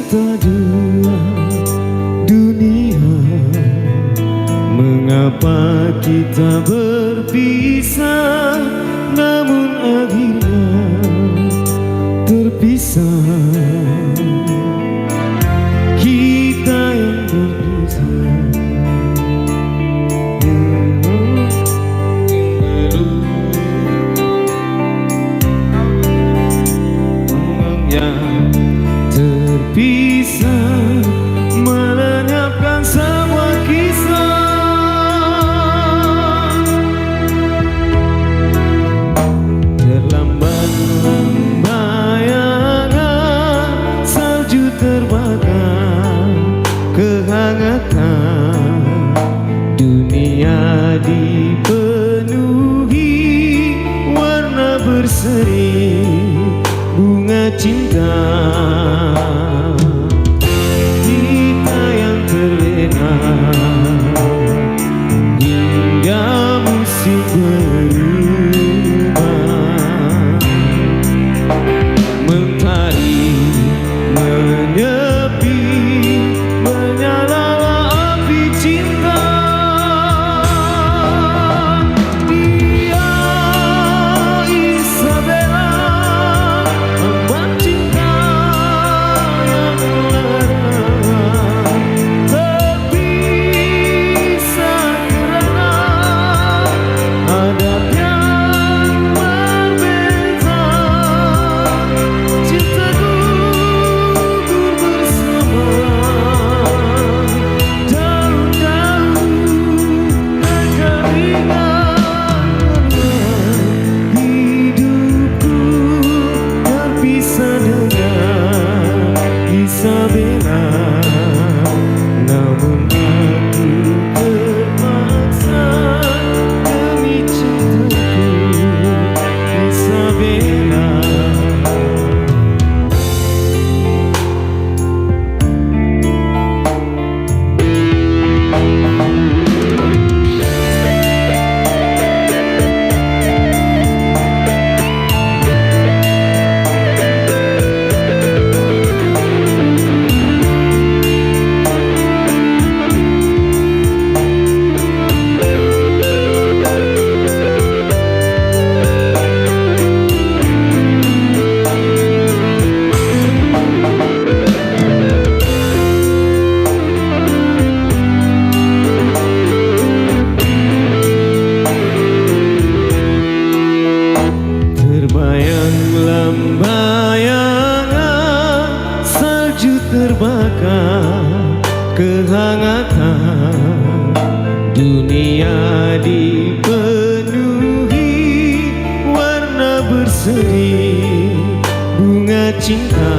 cinta dua dunia, mengapa kita berpisah, namun akhirnya terpisah. Kita yang berpisah, yang terpisah melenyapkan semua kisah. Terlambat lembayangan salju terbakar kehangatan, dunia dipenuhi warna berseri bunga cinta. Kita yang terlena hingga musim berubah, mentari menyepi, menyalalah api cinta. Dia Isabella, hamba cinta yang lara, terpisah kerana adab yang berbeza. Cinta gugur bersama, jauh-jauh akan ingat hidupku terpisah dengan Isabella, namun aku terpaksa demi cintaku Isabella. Terbayang lambayangan salju terbakar kehangatan, dunia dipenuhi warna berseri bunga cinta.